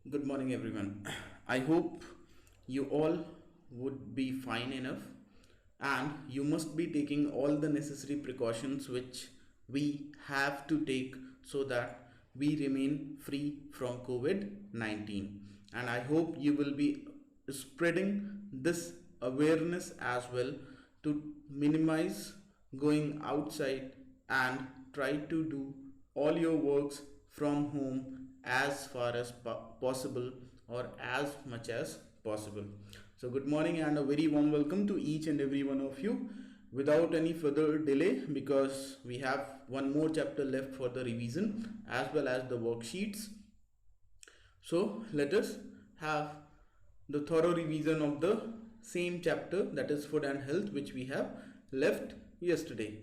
Good morning, everyone. I hope you all would be fine enough and you must be taking all the necessary precautions which we have to take so that we remain free from COVID 19. And I hope you will be spreading this awareness as well to minimize going outside and try to do all your works from home as far as possible or as much as possible. So good morning and a very warm welcome to each and every one of you. Without any further delay, because we have one more chapter left for the revision as well as the worksheets, so let us have the thorough revision of the same chapter, that is food and health, which we have left yesterday.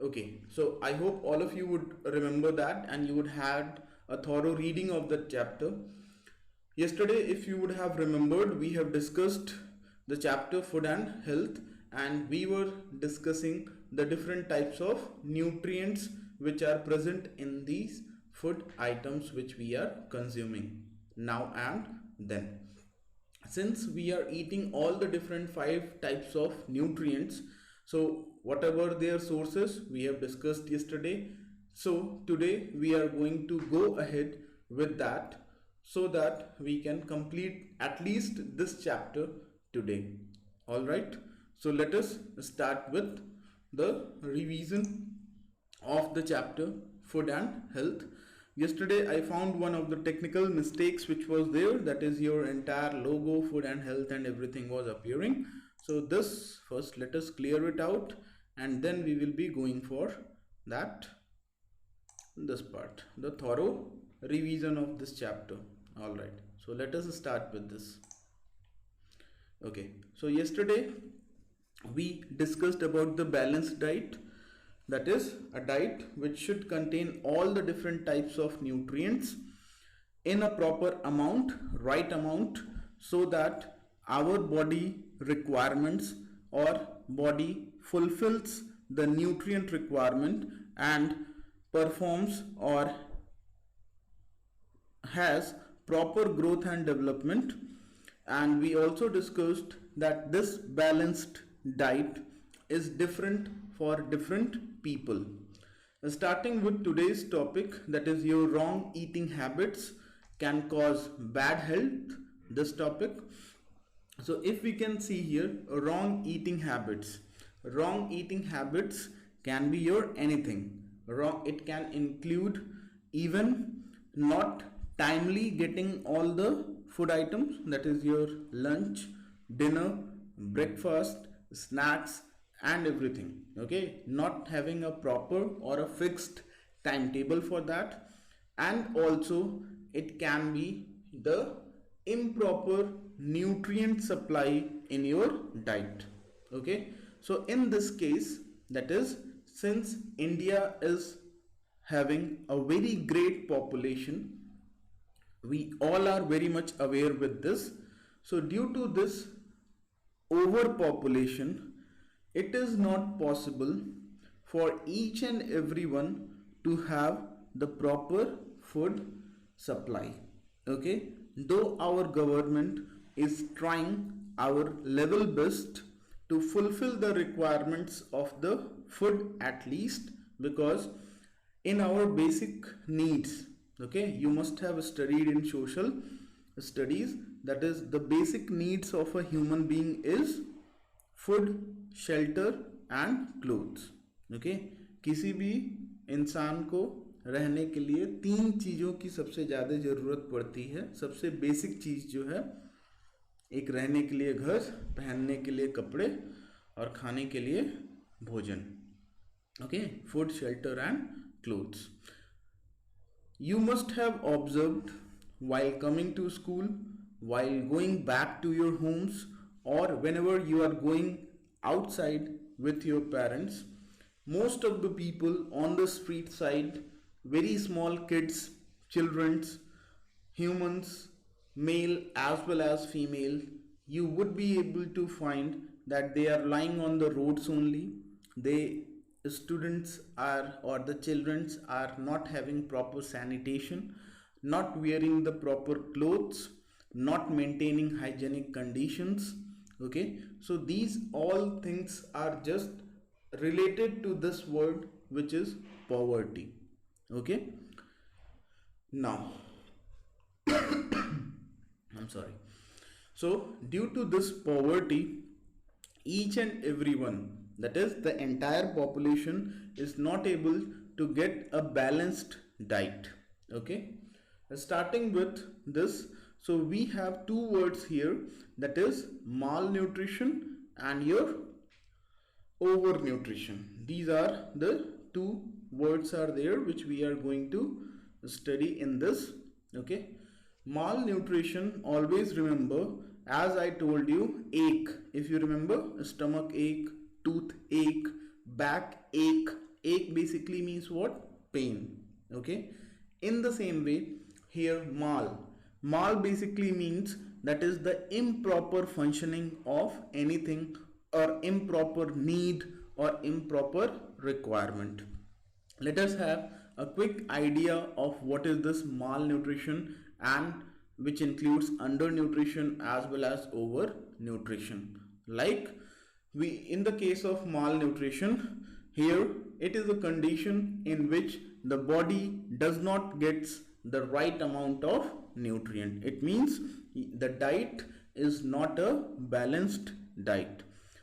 Okay, so I hope all of you would remember that and you would had a thorough reading of that chapter. Yesterday, if you would have remembered, we have discussed the chapter food and health, and we were discussing the different types of nutrients which are present in these food items which we are consuming now and then. Since we are eating all the different five types of nutrients, so whatever their sources we have discussed yesterday, so today we are going to go ahead with that so that we can complete at least this chapter today. All right, so let us start with the revision of the chapter food and health. Yesterday I found one of the technical mistakes which was there, that is your entire logo food and health and everything was appearing. So this first let us clear it out and then we will be going for that, this part, the thorough revision of this chapter. All right, so let us start with this. Okay, so yesterday we discussed about the balanced diet, that is a diet which should contain all the different types of nutrients in a proper amount, right amount, so that our body requirements or body fulfills the nutrient requirement and performs or has proper growth and development. And we also discussed that this balanced diet is different for different people. Starting with today's topic, that is your wrong eating habits can cause bad health, this topic. So if we can see here, wrong eating habits can be your anything wrong. It can include even not timely getting all the food items, that is your lunch, dinner, breakfast, snacks and everything. Okay, not having a proper or a fixed timetable for that. And also it can be the improper nutrient supply in your diet. Okay, so in this case, that is, since India is having a very great population, we all are very much aware with this. So due to this overpopulation, it is not possible for each and everyone to have the proper food supply. Okay, though our government is trying our level best to fulfill the requirements of the food at least, because in our basic needs, okay, you must have studied in social studies, that is the basic needs of a human being is food, shelter and clothes. Okay, किसी भी इंसान को रहने के लिए तीन चीज़ों की सबसे ज़्यादा ज़रूरत पड़ती है. सबसे बेसिक चीज़ जो है, एक रहने के लिए घर, पहनने के लिए कपड़े और खाने के लिए भोजन. Okay, food, shelter and clothes. You must have observed while coming to school, while going back to your homes, or whenever you are going outside with your parents, most of the people on the street side, very small kids, children's, humans, male as well as female, you would be able to find that they are lying on the roads only. They students are, or the childrens are not having proper sanitation, not wearing the proper clothes, not maintaining hygienic conditions. Okay, so these all things are just related to this word, which is poverty. Okay, now I'm sorry. So, due to this poverty, each and everyone, that is, the entire population, is not able to get a balanced diet. Okay, starting with this, so we have two words here, that is malnutrition and your overnutrition. These are the two words are there which we are going to study in this. Okay, malnutrition, always remember, as I told you, ache. If you remember, stomach ache, tooth ache, back ache. Ache basically means what? Pain. Okay, in the same way here, mal basically means that is the improper functioning of anything, or improper need, or improper requirement. Let us have a quick idea of what is this malnutrition, and which includes undernutrition as well as overnutrition. Like, we, in the case of malnutrition, here it is a condition in which the body does not gets the right amount of nutrient. It means the diet is not a balanced diet.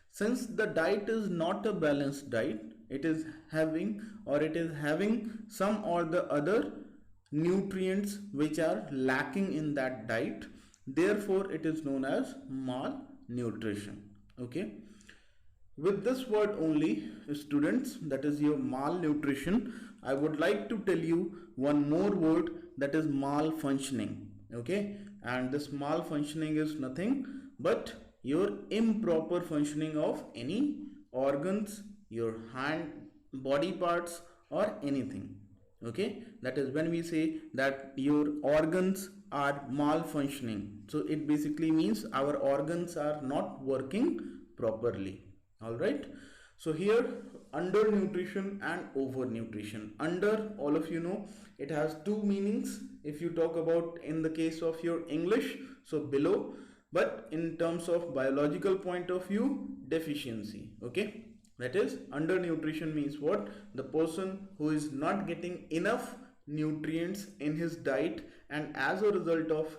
Since the diet is not a balanced diet, it is having, or it is having some or the other nutrients which are lacking in that diet, therefore it is known as malnutrition. Okay, with this word only, students, that is your malnutrition, I would like to tell you one more word, that is malfunctioning. Okay, and this malfunctioning is nothing but your improper functioning of any organs, your hand, body parts, or anything. Okay, that is when we say that your organs are malfunctioning, so it basically means our organs are not working properly. All right, so here, undernutrition and overnutrition. Under, all of you know, it has two meanings. If you talk about in the case of your English, so below, but in terms of biological point of view, deficiency. Okay, that is, undernutrition means what? The person who is not getting enough nutrients in his diet, and as a result of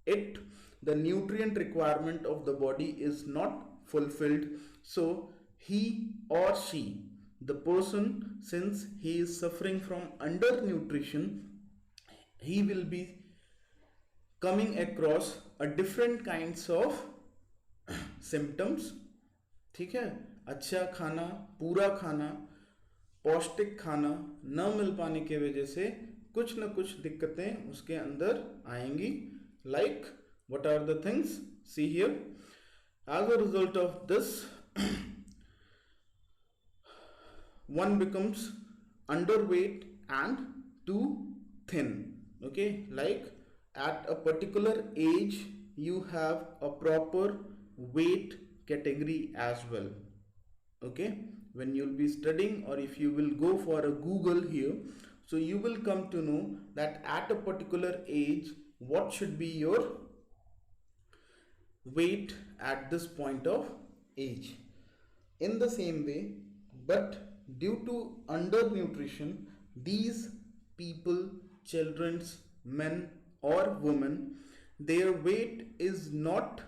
it, the nutrient requirement of the body is not fulfilled. So he or she, the person, since he is suffering from undernutrition, he will be coming across a different kinds of symptoms. ठीक है, अच्छा खाना, पूरा खाना, पौष्टिक खाना न मिल पाने के वजह से कुछ न कुछ दिक्कतें उसके अंदर आएंगी. Like, what are the things? See here. As a result of this, one becomes underweight and too thin. Okay, like at a particular age you have a proper weight category as well. Okay, when you'll be studying, or if you will go for a Google here, so you will come to know that at a particular age what should be your weight at this point of age. In the same way, but due to undernutrition, these people, children's, men or women, their weight is not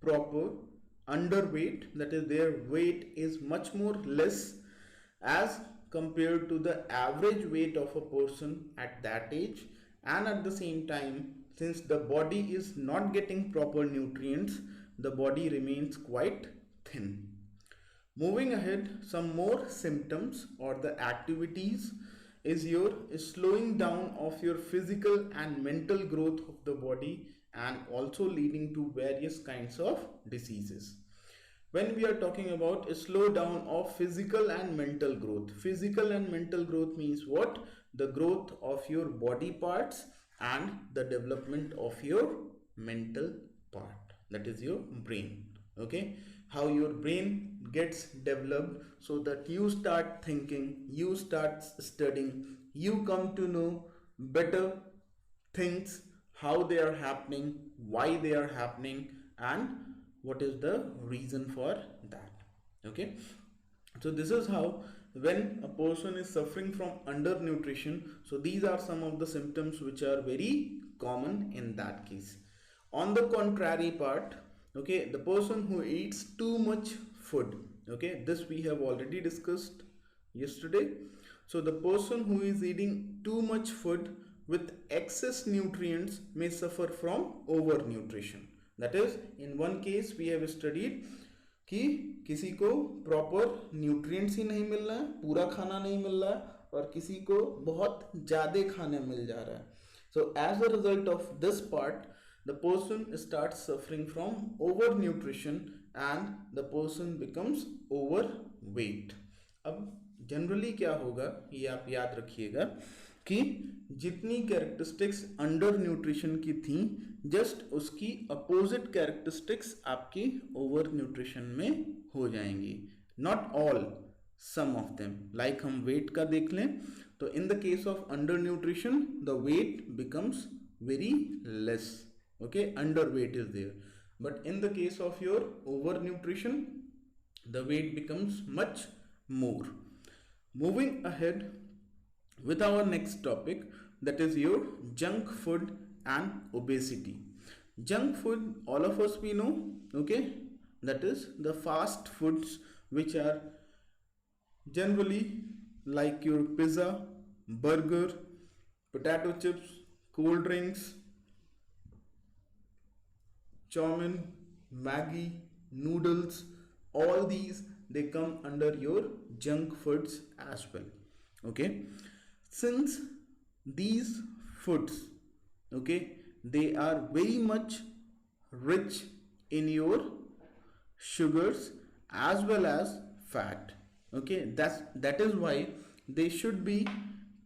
proper, underweight, that is, their weight is much more less as compared to the average weight of a person at that age. And at the same time, since the body is not getting proper nutrients, the body remains quite thin. Moving ahead, some more symptoms or the activities is your slowing down of your physical and mental growth of the body, and also leading to various kinds of diseases. When we are talking about a slowdown of physical and mental growth, physical and mental growth means what? The growth of your body parts and the development of your mental part, that is your brain. Okay, how your brain gets developed, so that you start thinking, you start studying, you come to know better things, how they are happening, why they are happening, and what is the reason for that. Okay, so this is how, when a person is suffering from undernutrition, so these are some of the symptoms which are very common in that case. On the contrary part, okay, the person who eats too much food, okay, this we have already discussed yesterday. So the person who is eating too much food with excess nutrients may suffer from overnutrition. That is, in one case we have studied कि किसी को proper nutrients ही नहीं मिल रहा है, पूरा खाना नहीं मिल रहा है, और किसी को बहुत ज़्यादा खाना मिल जा रहा है. So as a result of this part, the person start suffering from over nutrition and the person becomes overweight. अब जनरली क्या होगा, ये आप याद रखिएगा कि जितनी कैरेक्टरिस्टिक्स अंडर न्यूट्रिशन की थी, जस्ट उसकी अपोजिट कैरेक्टरिस्टिक्स आपकी ओवर न्यूट्रिशन में हो जाएंगी. Not all, some of them. Like हम वेट का देख लें, तो in the case of under nutrition the weight becomes very less. Okay, underweight is there, but in the case of your over nutrition the weight becomes much more. Moving ahead with our next topic, that is your junk food and obesity. Junk food, all of us we know, okay, that is the fast foods which are generally like your pizza, burger, potato chips, cold drinks, chowmin, Maggi, noodles, all these they come under your junk foods as well. Okay, since these foods, okay, they are very much rich in your sugars as well as fat. Okay, that is why they should be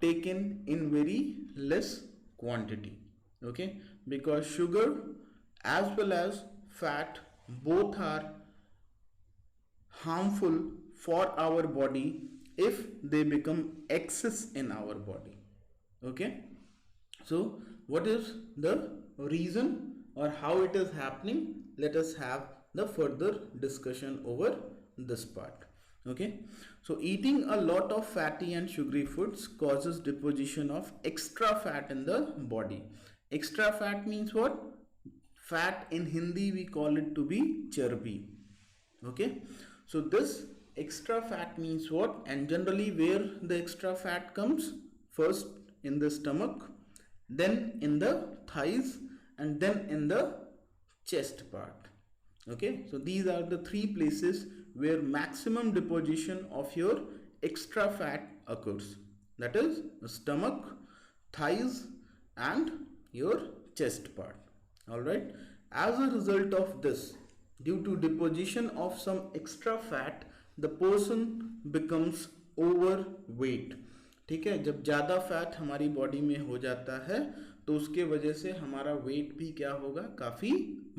taken in very less quantity. Okay, because sugar as well as fat both are harmful for our body if they become excess in our body. Okay, so what is the reason or how it is happening? Let us have the further discussion over this part. Okay, so eating a lot of fatty and sugary foods causes deposition of extra fat in the body. Extra fat means what? Fat in Hindi we call it to be charbi. Okay, so this extra fat means what? And generally where the extra fat comes? First in the stomach, then in the thighs, and then in the chest part. Okay, so these are the three places where maximum deposition of your extra fat occurs. That is the stomach, thighs, and your chest part. All right, as a result of this, due to deposition of some extra fat, the person becomes overweight. ठीक है, जब ज़्यादा fat हमारी body में हो जाता है तो उसके वजह से हमारा वेट भी क्या होगा, काफ़ी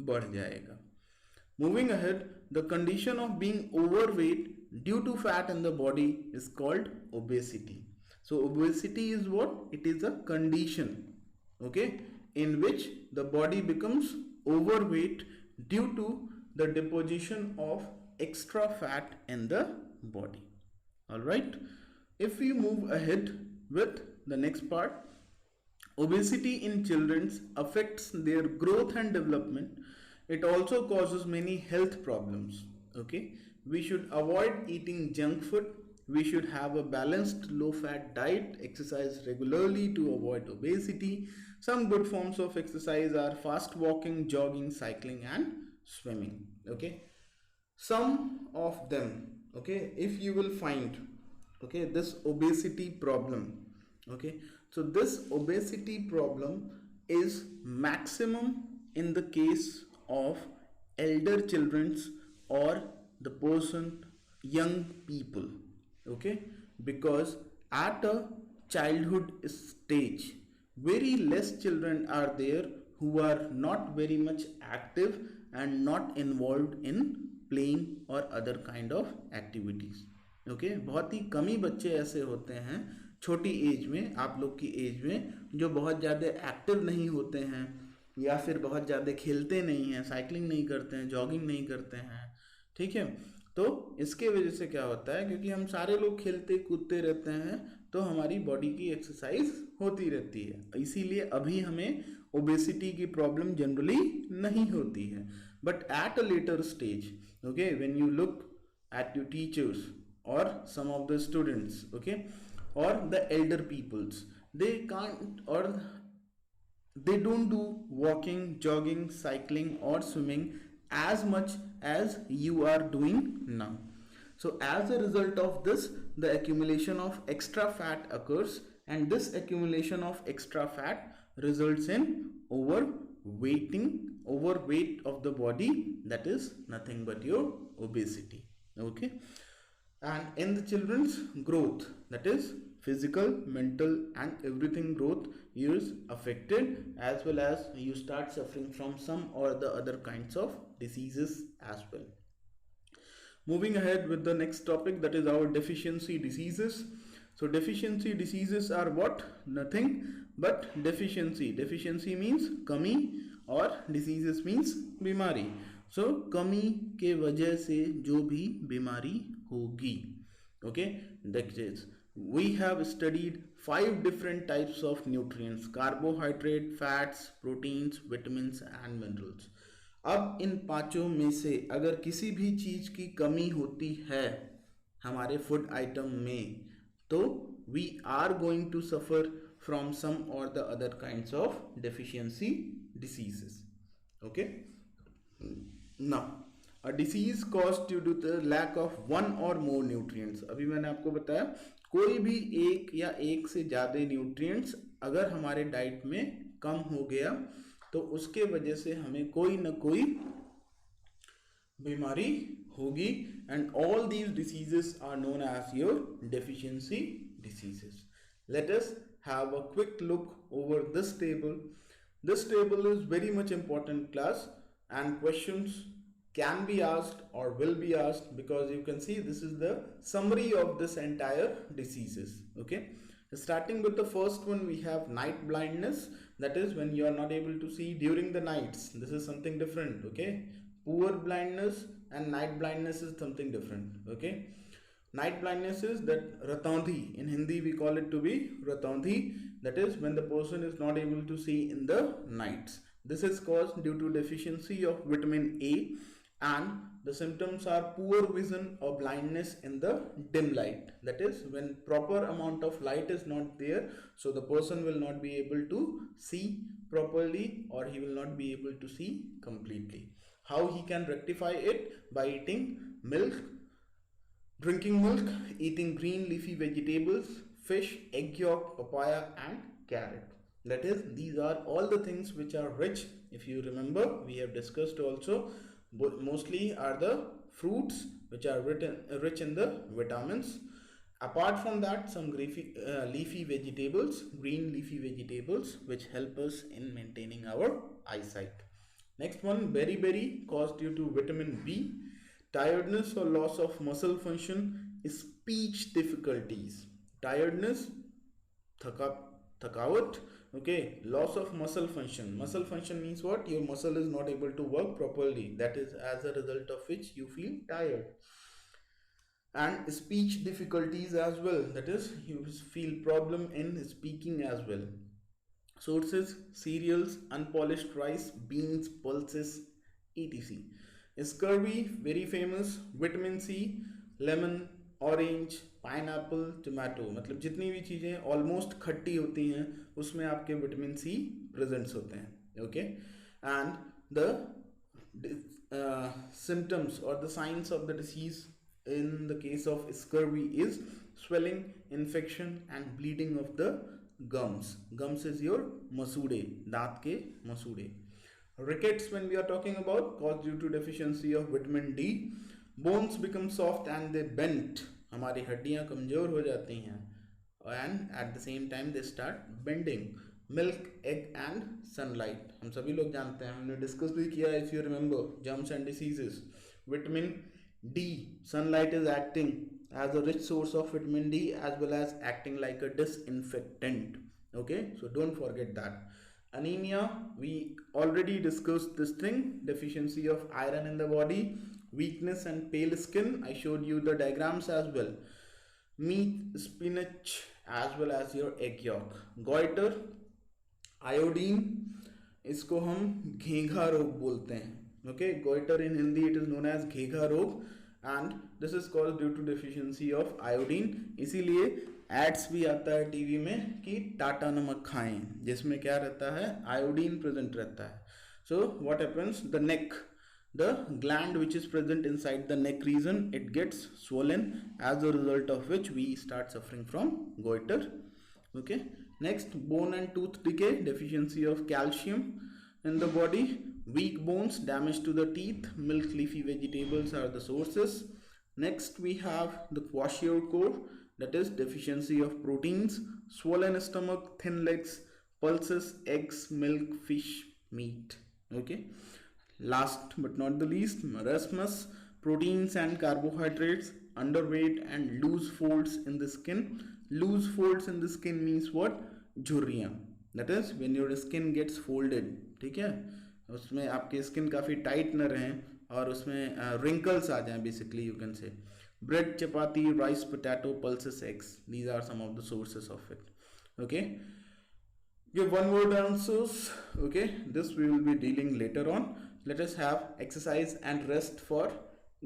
बढ़ जाएगा. Moving ahead, the condition of being overweight due to fat in the body is called obesity. So obesity is what? It is a condition, okay, in which the body becomes overweight due to the deposition of extra fat in the body. All right, if we move ahead with the next part, obesity in children affects their growth and development. It also causes many health problems. Okay, we should avoid eating junk food. We should have a balanced low fat diet, exercise regularly to avoid obesity. Some good forms of exercise are fast walking, jogging, cycling, and swimming. Okay, some of them, okay, if you will find, okay, this obesity problem, okay, so this obesity problem is maximum in the case of elder children's or the person, young people. Okay, because at a childhood stage very less children are there who are not very much active and not involved in playing or other kind of activities. Okay, बहुत ही कम ही बच्चे ऐसे होते हैं छोटी as में, आप लोग की एज में, जो बहुत ज़्यादा एक्टिव नहीं होते हैं या फिर बहुत ज़्यादा खेलते नहीं हैं, साइकिलिंग नहीं करते हैं, जॉगिंग नहीं करते हैं, ठीक है। तो इसके वजह से क्या होता है, क्योंकि हम सारे लोग खेलते कूदते रहते हैं तो हमारी बॉडी की एक्सरसाइज होती रहती है, इसीलिए अभी हमें ओबेसिटी की प्रॉब्लम जनरली नहीं होती है। But at a later stage, okay, when you look at your teachers or some of the students, okay, or the elder peoples, they can't, or they don't do walking, jogging, cycling or swimming as much as you are doing now. So as a result of this, the accumulation of extra fat occurs, and this accumulation of extra fat results in overweight of the body, that is nothing but your obesity. Okay. And in the children's growth, that is physical, mental and everything growth is affected, as well as you start suffering from some or the other kinds of diseases as well. Moving ahead with the next topic, that is our deficiency diseases. So deficiency diseases are what? Nothing but deficiency. Deficiency means kami और diseases means बीमारी. So कमी के वजह से जो भी बीमारी होगी, okay, that is, we have studied 5 different types of nutrients: carbohydrate, fats, proteins, vitamins and minerals. अब इन पांचों में से अगर किसी भी चीज की कमी होती है हमारे फूड आइटम में, तो we are going to suffer from some or the other kinds of deficiency diseases. Okay. Now, a disease caused due to the lack of one or more nutrients. अभी मैंने आपको बताया कोई भी एक या एक से ज़्यादा न्यूट्रिएंट्स अगर हमारे डाइट में कम हो गया तो उसके वजह से हमें कोई ना कोई बीमारी होगी, and all these diseases are known as your deficiency diseases. Let us have a quick look over this table. This table is very much important, class, and questions can be asked or will be asked, because you can see this is the summary of this entire diseases. Okay, starting with the first one, we have night blindness, that is when you are not able to see during the nights. This is something different. Okay, poor blindness and night blindness is something different. Okay, night blindness is that ratandhi, in Hindi we call it to be ratandhi, that is when the person is not able to see in the nights. This is caused due to deficiency of vitamin A, and the symptoms are poor vision or blindness in the dim light, that is when proper amount of light is not there, so the person will not be able to see properly, or he will not be able to see completely. How he can rectify it? By eating milk, drinking milk, eating green leafy vegetables, fish, egg yolk, papaya and carrot. That is, these are all the things which are rich. If you remember, we have discussed also, mostly are the fruits which are rich in the vitamins. Apart from that, some leafy vegetables, green leafy vegetables, which help us in maintaining our eyesight. Next one, beriberi, caused due to vitamin B. Tiredness or loss of muscle function, speech difficulties. Tiredness, thakawat, okay, loss of muscle function. Muscle function means what? Your muscle is not able to work properly, that is as a result of which you feel tired. And speech difficulties as well, that is you feel problem in speaking as well. Sources: cereals, unpolished rice, beans, pulses, etc. Scurvy, very famous. Vitamin C, lemon, orange, pineapple, tomato, मतलब जितनी भी चीज़ें almost खट्टी होती हैं उसमें आपके vitamin C presents होते हैं. Okay, and the symptoms or the signs of the disease in the case of scurvy is swelling, infection and bleeding of the gums. Gums is your masude, दांत के मसूड़े. Rickets, when we are talking about, caused due to deficiency of vitamin D. Bones become soft and they bend. हमारी हड्डियां कमजोर हो जाती हैं, and at the same time they start bending. Milk, egg and sunlight, हम सभी लोग जानते हैं, हमने डिस्कस भी किया, if you remember, germs and diseases. Vitamin D. Sunlight is acting as a rich source of vitamin D as well as acting like a disinfectant. Okay, so don't forget that. Anemia, we already discussed this thing. Deficiency of iron in the body, weakness and pale skin. I showed you the diagrams as well. Meat, spinach as well as your egg yolk. Goiter, iodine, इसको हम घेघा रोग बोलते हैं. Okay, goiter in Hindi it is known as घेघा रोग and this is called due to deficiency of iodine. इसीलिए ads भी आता है टीवी में कि टाटा नमक खाएं, जिसमें क्या रहता है, आयोडीन प्रेजेंट रहता है. So what happens, the neck, the gland which is present inside the neck region, it gets swollen, as a result of which we start suffering from goiter. Okay, next, bone and tooth decay, deficiency of calcium in the body, weak bones, damage to the teeth, milk, leafy vegetables are the sources. Next we have the kwashiorkor, that is deficiency of proteins, swollen stomach, thin legs, pulses, eggs, milk, fish, meat. Okay, last but not the least, marasmus, proteins and carbohydrates, underweight and loose folds in the skin. Loose folds in the skin means what? झुर्रियाँ, that is when your skin gets folded. ठीक है, उसमें आपकी skin काफ़ी tight न रहें और उसमें wrinkles आ जाएं, basically you can say. Bread, chapati, rice, potato, pulses, eggs, these are some of the sources of it. Okay, give one word answers. Okay, this we will be dealing later on. Let us have exercise and rest for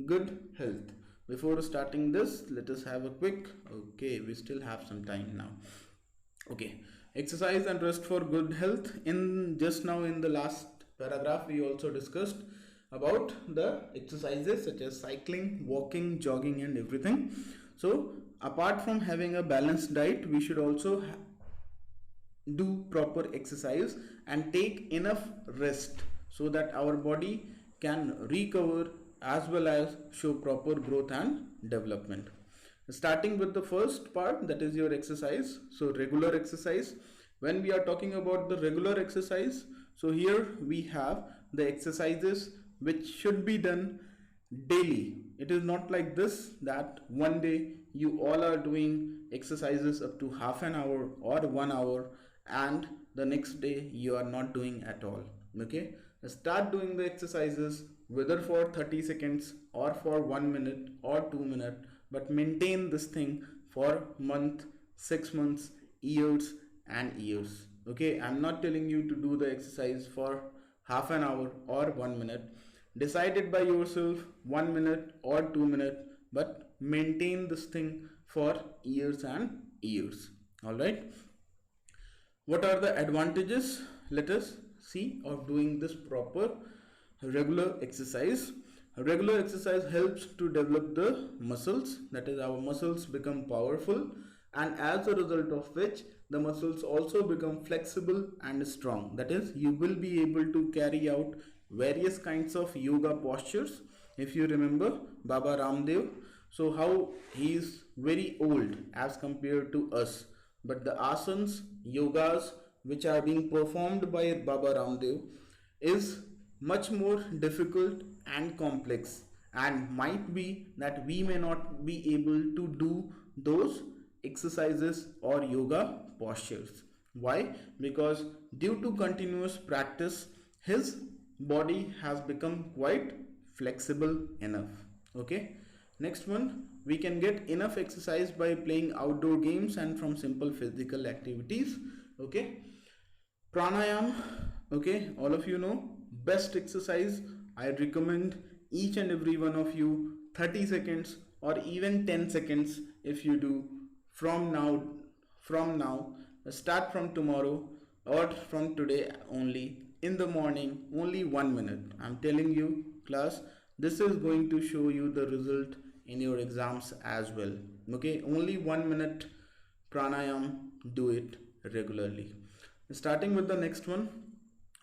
good health. Before starting this, let us have a quick, okay, we still have some time now. Okay, exercise and rest for good health. In just now in the last paragraph we also discussed about the exercises such as cycling, walking, jogging and everything. So apart from having a balanced diet, we should also do proper exercise and take enough rest so that our body can recover as well as show proper growth and development. Starting with the first part, that is your exercise. So regular exercise. When we are talking about the regular exercise, so here we have the exercises which should be done daily. It is not like this that one day you all are doing exercises up to half an hour or 1 hour and the next day you are not doing at all. Okay, start doing the exercises whether for 30 seconds or for 1 minute or 2 minutes, but maintain this thing for month, 6 months, years and years. Okay, I'm not telling you to do the exercise for half an hour or 1 minute. Decide it by yourself, 1 minute or 2 minutes, but maintain this thing for years and years. All right, what are the advantages? Let us see of doing this proper regular exercise. Regular exercise helps to develop the muscles, that is our muscles become powerful, and as a result of which the muscles also become flexible and strong. That is, you will be able to carry out various kinds of yoga postures. If you remember Baba Ramdev, so how he is very old as compared to us, but the asanas, yogas which are being performed by Baba Ramdev is much more difficult and complex, and might be that we may not be able to do those exercises or yoga postures. Why? Because due to continuous practice, his body has become quite flexible enough. Okay, next one, we can get enough exercise by playing outdoor games and from simple physical activities. Okay, pranayam, okay, all of you know, best exercise. I recommend each and every one of you 30 seconds or even 10 seconds if you do from now, start from tomorrow or from today only, in the morning, only 1 minute. I'm telling you class, this is going to show you the result in your exams as well. Okay, only 1 minute pranayam, do it regularly. Starting with the next one,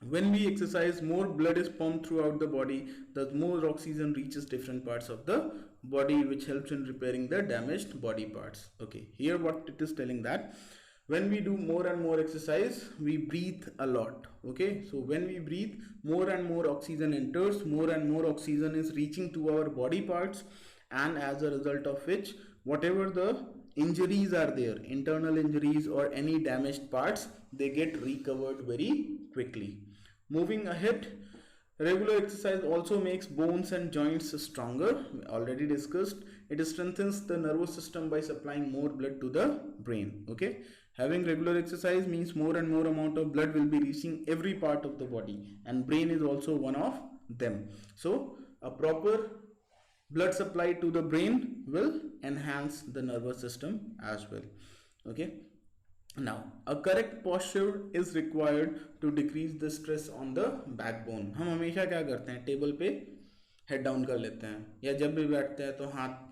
when we exercise, more blood is pumped throughout the body, thus more oxygen reaches different parts of the body, which helps in repairing the damaged body parts. Okay, here what it is telling that when we do more and more exercise, we breathe a lot. Okay, so when we breathe, more and more oxygen enters, more and more oxygen is reaching to our body parts, and as a result of which, whatever the injuries are there, internal injuries or any damaged parts, they get recovered very quickly. Moving ahead, regular exercise also makes bones and joints stronger. We already discussed. It strengthens the nervous system by supplying more blood to the brain. Okay, having regular exercise means more and more amount of blood will be reaching every part of the body, and brain is also one of them. So a proper blood supply to the brain will enhance the nervous system as well. Okay, now a correct posture is required to decrease the stress on the backbone. हम हमेशा क्या करते हैं, table पे head down कर लेते हैं, या जब भी बैठते हैं तो हाथ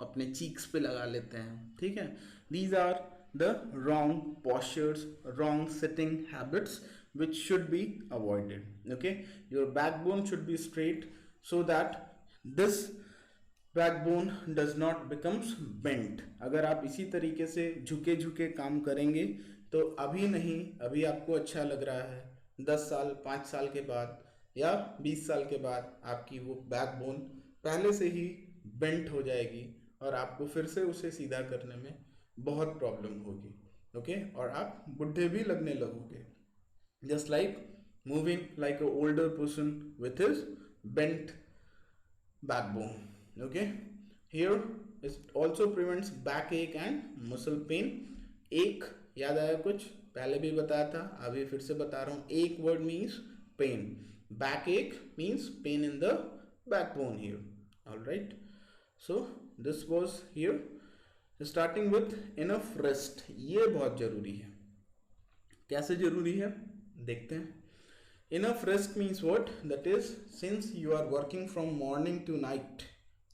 अपने चीक्स पे लगा लेते हैं. ठीक है, these are the wrong postures, wrong sitting habits which should be avoided. Okay, your backbone should be straight so that this backbone does not becomes bent. अगर आप इसी तरीके से झुके झुके काम करेंगे तो अभी नहीं, अभी आपको अच्छा लग रहा है, 10 साल 5 साल के बाद या 20 साल के बाद आपकी वो बैकबोन पहले से ही बेंट हो जाएगी और आपको फिर से उसे सीधा करने में बहुत प्रॉब्लम होगी. ओके, और आप बुढ़े भी लगने लगोगे, just like moving like a older person with his bent backbone. Okay, here it also prevents backache and muscle pain. एक याद आया कुछ, पहले भी बताया था, अभी फिर से बता रहा हूँ. एक word means pain, backache means pain in the backbone here. All right, so this was here. Starting with enough rest, ये बहुत जरूरी है. कैसे जरूरी है देखते हैं. Enough rest means what? That is, since you are working from morning to night,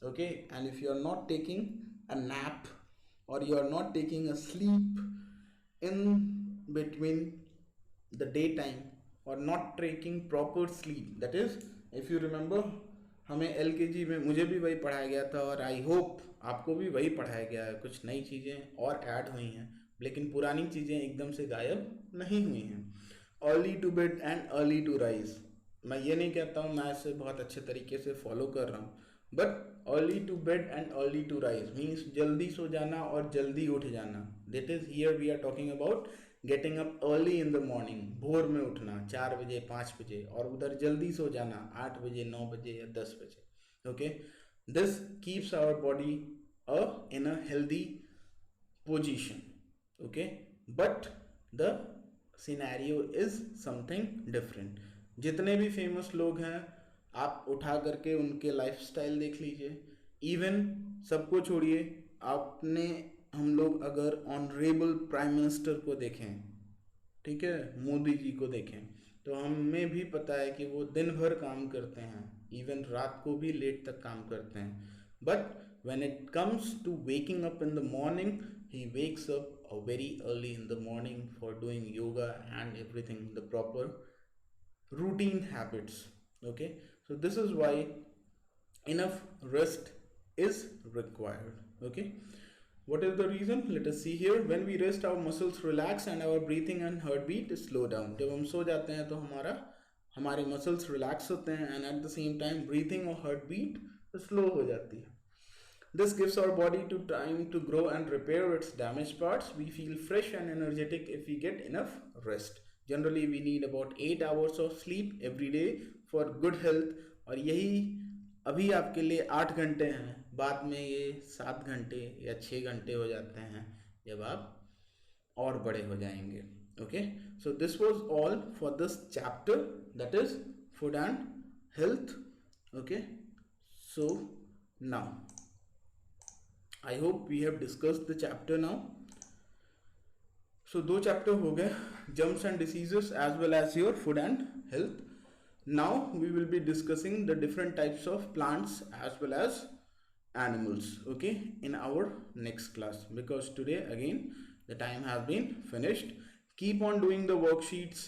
okay, and if you are not taking a nap or you are not taking a sleep in between the daytime or not taking proper sleep, that is, if you remember, हमें LKG में मुझे भी वही पढ़ाया गया था और I hope आपको भी वही पढ़ाया गया है. कुछ नई चीज़ें और ऐड हुई हैं, लेकिन पुरानी चीज़ें एकदम से गायब नहीं हुई हैं. Early to bed and early to rise, मैं ये नहीं कहता हूँ मैं इसे बहुत अच्छे तरीके से फॉलो कर रहा हूँ, but early to bed and early to rise means जल्दी सो जाना और जल्दी उठ जाना. That is here we are talking about getting up early in the morning, भोर में उठना 4 बजे 5 बजे, और उधर जल्दी सो जाना 8 बजे 9 बजे या 10 बजे. Okay, this keeps our body in a healthy position. Okay, but the scenario is something different. जितने भी फेमस लोग हैं आप उठा करके उनके लाइफस्टाइल देख लीजिए. इवन सबको छोड़िए, आपने हम लोग अगर ऑनरेबल प्राइम मिनिस्टर को देखें, ठीक है, मोदी जी को देखें, तो हमें भी पता है कि वो दिन भर काम करते हैं, इवन रात को भी लेट तक काम करते हैं. But when it comes to waking up in the morning, he wakes up very early in the morning for doing yoga and everything, the proper routine habits. Okay, so this is why enough rest is required. Okay, what is the reason? Let us see here. When we rest, our muscles relax and our breathing and heartbeat slow down. जब हम सो जाते हैं तो हमारे muscles relax होते हैं and at the same time breathing और heart beat slow हो जाती है. This gives our body to time to grow and repair its damaged parts. We feel fresh and energetic if we get enough rest. Generally, we need about 8 hours of sleep every day for good health. और यही अभी आपके लिए 8 घंटे हैं, बाद में ये 7 घंटे या 6 घंटे हो जाते हैं जब आप और बड़े हो जाएंगे. Okay, so this was all for this chapter, that is food and health. Okay, so now I hope we have discussed the chapter now. So 2 chapter हो गए, germs and diseases as well as your food and health. Now we will be discussing the different types of plants as well as animals, okay, in our next class, because today again the time has been finished. Keep on doing the worksheets,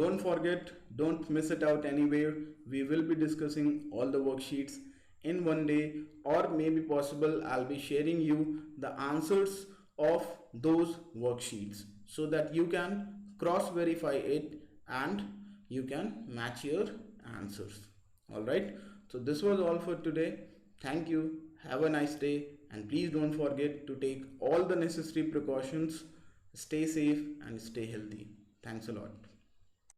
don't forget, don't miss it out anywhere. We will be discussing all the worksheets in one day, or maybe possible I'll be sharing you the answers of those worksheets so that you can cross verify it and you can match your answers. All right, so this was all for today. Thank you, have a nice day, and please don't forget to take all the necessary precautions. Stay safe and stay healthy. Thanks a lot.